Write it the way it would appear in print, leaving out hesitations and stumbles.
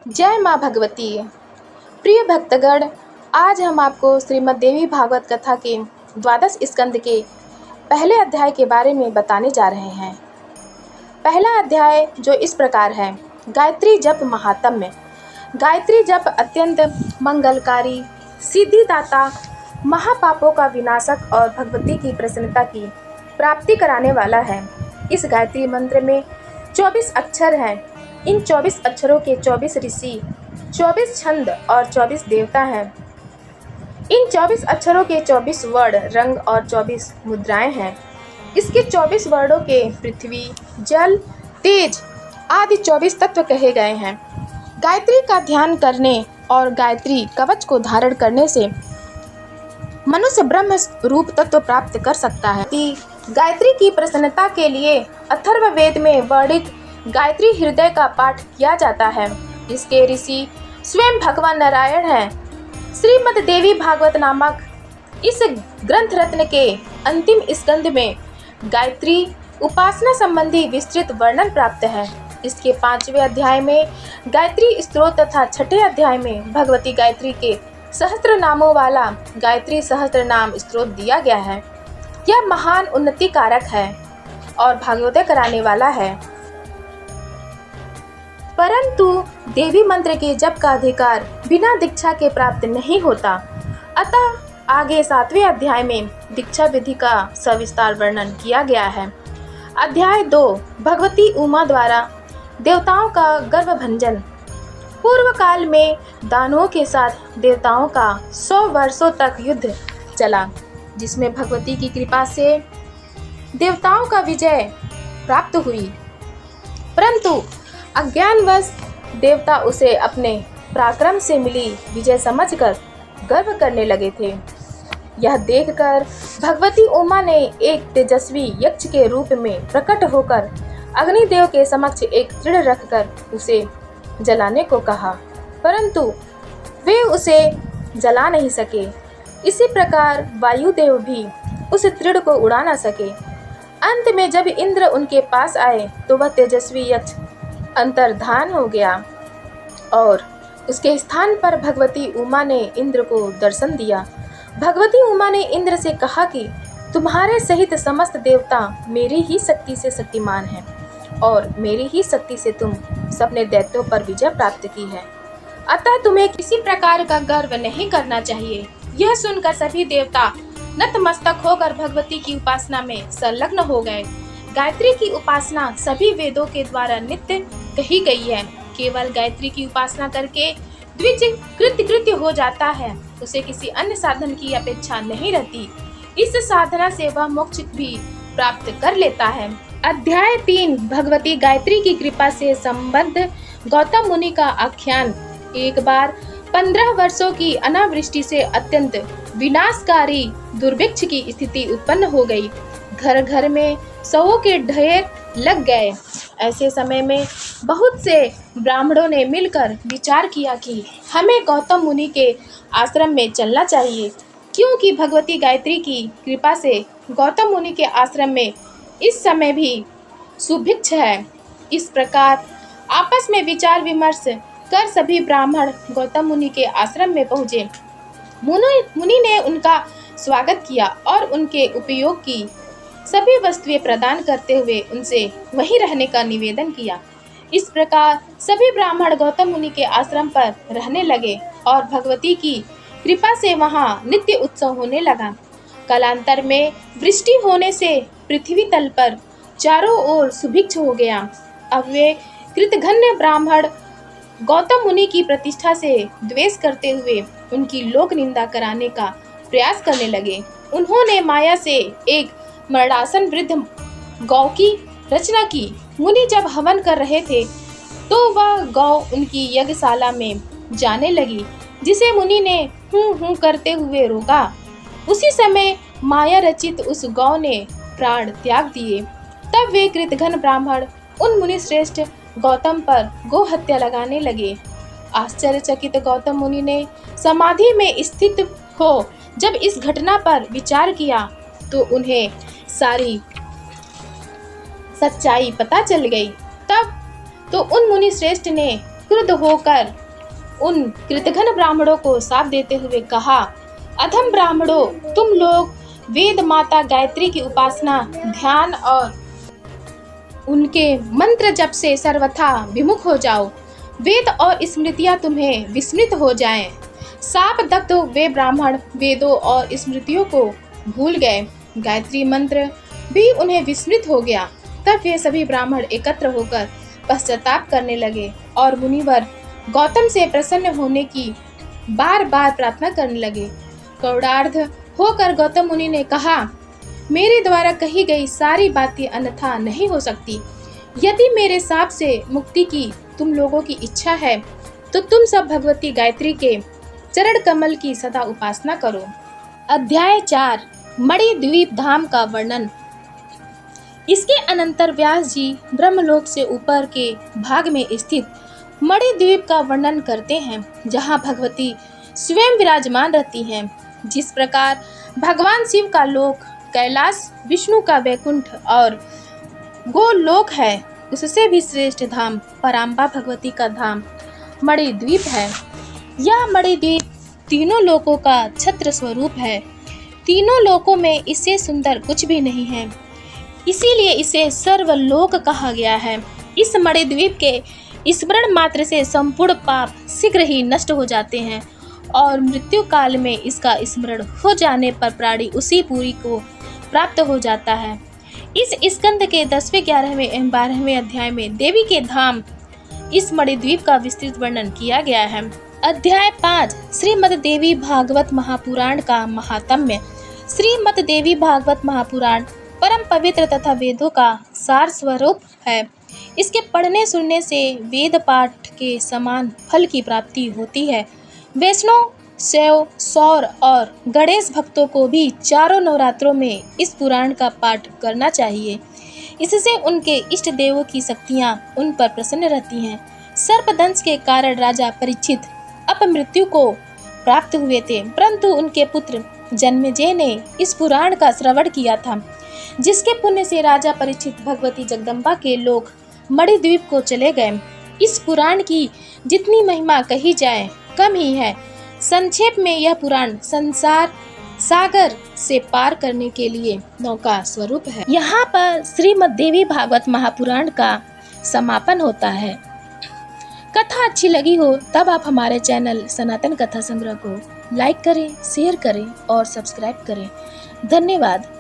जय माँ भगवती। प्रिय भक्तगण, आज हम आपको श्रीमद् देवी भागवत कथा के द्वादश स्कंद के पहले अध्याय के बारे में बताने जा रहे हैं। पहला अध्याय जो इस प्रकार है, गायत्री जप महात्म्य। गायत्री जप अत्यंत मंगलकारी, सिद्धिदाता, महापापों का विनाशक और भगवती की प्रसन्नता की प्राप्ति कराने वाला है। इस गायत्री मंत्र में 24 अक्षर हैं। इन 24 अक्षरों के 24 ऋषि, 24 छंद और 24 देवता हैं। इन 24 अक्षरों के 24 वर्ण, रंग और 24 मुद्राएं हैं। इसके 24 वर्णों के पृथ्वी, जल, तेज आदि 24 तत्व कहे गए हैं। गायत्री का ध्यान करने और गायत्री कवच को धारण करने से मनुष्य ब्रह्म रूप तत्व प्राप्त कर सकता है। गायत्री की प्रसन्नता के लिए अथर्ववेद में वर्णित गायत्री हृदय का पाठ किया जाता है। इसके ऋषि स्वयं भगवान नारायण हैं। श्रीमद् देवी भागवत नामक इस ग्रंथ रत्न के अंतिम स्कंद में गायत्री उपासना संबंधी विस्तृत वर्णन प्राप्त है। इसके 5वें अध्याय में गायत्री स्तोत्र तथा 6ठे अध्याय में भगवती गायत्री के सहस्त्र नामों वाला गायत्री सहस्त्र नाम स्तोत्र दिया गया है। यह महान उन्नति कारक है और भाग्योदय कराने वाला है। परंतु देवी मंत्र के जप का अधिकार बिना दीक्षा के प्राप्त नहीं होता। अतः आगे 7वें अध्याय में दीक्षा विधि का सविस्तार वर्णन किया गया है। अध्याय 2 भगवती उमा द्वारा देवताओं का गर्भभंजन। पूर्व काल में दानवों के साथ देवताओं का 100 वर्षों तक युद्ध चला, जिसमें भगवती की कृपा से देवताओं का विजय प्राप्त हुई। परंतु अज्ञानवश देवता उसे अपने पराक्रम से मिली विजय समझकर गर्व करने लगे थे। यह देखकर भगवती उमा ने एक तेजस्वी यक्ष के रूप में प्रकट होकर अग्निदेव के समक्ष एक तृण रखकर उसे जलाने को कहा, परंतु वे उसे जला नहीं सके। इसी प्रकार वायुदेव भी उस तृण को उड़ा न सके। अंत में जब इंद्र उनके पास आए तो वह तेजस्वी यक्ष अंतर्धान हो गया और उसके स्थान पर भगवती उमा ने इंद्र को दर्शन दिया। भगवती उमा ने इंद्र से कहा कि तुम्हारे सहित समस्त देवता मेरी ही शक्ति से शक्तिमान हैं और मेरी ही शक्ति से तुम सबने दैत्यों पर विजय प्राप्त की है। अतः तुम्हें किसी प्रकार का गर्व नहीं करना चाहिए। यह सुनकर सभी देवता नतमस्तक होकर भगवती की उपासना में संलग्न हो गए। गायत्री की उपासना सभी वेदों के द्वारा नित्य कही गई है। केवल गायत्री की उपासना करके द्विज कृत्य हो जाता है, उसे किसी अन्य साधन की अपेक्षा नहीं रहती। इस साधना से वह मोक्ष भी प्राप्त कर लेता है। अध्याय 3 भगवती गायत्री की कृपा से संबद्ध गौतम मुनि का आख्यान। एक बार 15 वर्षों की अनावृष्टि से अत्यंत विनाशकारी दुर्भिक्ष की स्थिति उत्पन्न हो गई। घर घर में सौओं के ढेर लग गए। ऐसे समय में बहुत से ब्राह्मणों ने मिलकर विचार किया कि हमें गौतम मुनि के आश्रम में चलना चाहिए, क्योंकि भगवती गायत्री की कृपा से गौतम मुनि के आश्रम में इस समय भी सुभिक्ष है। इस प्रकार आपस में विचार विमर्श कर सभी ब्राह्मण गौतम मुनि के आश्रम में पहुँचे। मुनि ने उनका स्वागत किया और उनके उपयोग की सभी वस्तुएं प्रदान करते हुए उनसे वहीं रहने का निवेदन किया। इस प्रकार सभी ब्राह्मण गौतम मुनि के आश्रम पर रहने लगे और भगवती की कृपा से वहां नित्य उत्सव होने लगा। कालांतर में वृष्टि होने से पृथ्वी तल पर चारों ओर सुभिक्ष हो गया। अब वे कृतघ्न ब्राह्मण गौतम मुनि की प्रतिष्ठा से द्वेष करते हुए उनकी लोक निंदा कराने का प्रयास करने लगे। उन्होंने माया से एक मरणासन वृद्ध गौ की रचना की। मुनि जब हवन कर रहे थे तो वह गौ उनकी यज्ञशाला में जाने लगी, जिसे मुनि ने हूँ करते हुए रोका। उसी समय माया रचित उस गौ ने प्राण त्याग दिए। तब वे कृतघ्न ब्राह्मण उन मुनि श्रेष्ठ गौतम पर गो हत्या लगाने लगे। आश्चर्यचकित गौतम मुनि ने समाधि में स्थित हो जब इस घटना पर विचार किया तो उन्हें सारी सच्चाई पता चल गई। तब तो उन मुनि श्रेष्ठ ने क्रुद्ध होकर उन कृतघ्न ब्राह्मणों को शाप देते हुए कहा, अधम ब्राह्मणों, तुम लोग वेद माता गायत्री की उपासना, ध्यान और उनके मंत्र जप से सर्वथा विमुख हो जाओ। वेद और स्मृतियां तुम्हें विस्मृत हो जाएं। शाप दग्ध वे ब्राह्मण वेदों और स्मृतियों को भूल गए। गायत्री मंत्र भी उन्हें विस्मृत हो गया। तब वे सभी ब्राह्मण एकत्र होकर पश्चाताप करने लगे और मुनिवर गौतम से प्रसन्न होने की बार बार प्रार्थना करने लगे। करुणार्ध होकर गौतम मुनि ने कहा, मेरे द्वारा कही गई सारी बातें अन्यथा नहीं हो सकती। यदि मेरे शाप से मुक्ति की तुम लोगों की इच्छा है तो तुम सब भगवती गायत्री के चरण कमल की सदा उपासना करो। अध्याय 4 मणिद्वीप धाम का वर्णन। इसके अनंतर व्यास जी ब्रह्मलोक से ऊपर के भाग में स्थित मणिद्वीप का वर्णन करते हैं, जहाँ भगवती स्वयं विराजमान रहती हैं। जिस प्रकार भगवान शिव का लोक कैलाश, विष्णु का वैकुंठ और गोलोक है, उससे भी श्रेष्ठ धाम पराम्बा भगवती का धाम मणिद्वीप है। यह मणिद्वीप तीनों लोकों का छत्र स्वरूप है। तीनों लोकों में इससे सुंदर कुछ भी नहीं है, इसीलिए इसे सर्वलोक कहा गया है। इस मणिद्वीप के स्मरण मात्र से संपूर्ण पाप शीघ्र ही नष्ट हो जाते हैं और मृत्यु काल में इसका स्मरण हो जाने पर प्राणी उसी पुरी को प्राप्त हो जाता है। इस स्कंद के 10वें, 11वें एवं 12वें अध्याय में देवी के धाम इस मणिद्वीप का विस्तृत वर्णन किया गया है। अध्याय 5 श्रीमद् देवी भागवत महापुराण का महात्म्य। श्रीमद् देवी भागवत महापुराण परम पवित्र तथा वेदों का सार स्वरूप है। इसके पढ़ने सुनने से वेद पाठ के समान फल की प्राप्ति होती है। वैष्णव, शैव, सौर और गणेश भक्तों को भी चारों नवरात्रों में इस पुराण का पाठ करना चाहिए। इससे उनके इष्ट देवों की शक्तियाँ उन पर प्रसन्न रहती हैं। सर्पदंश के कारण राजा परीक्षित अपमृत्यु को प्राप्त हुए थे, परंतु उनके पुत्र जन्मेजय ने इस पुराण का श्रवण किया था, जिसके पुण्य से राजा परीक्षित भगवती जगदम्बा के लोक मणिद्वीप को चले गए। इस पुराण की जितनी महिमा कही जाए कम ही है। संक्षेप में यह पुराण संसार सागर से पार करने के लिए नौका स्वरूप है। यहाँ पर श्रीमद् देवी भागवत महापुराण का समापन होता है। कथा अच्छी लगी हो तब आप हमारे चैनल सनातन कथा संग्रह को लाइक करें, शेयर करें और सब्सक्राइब करें। धन्यवाद।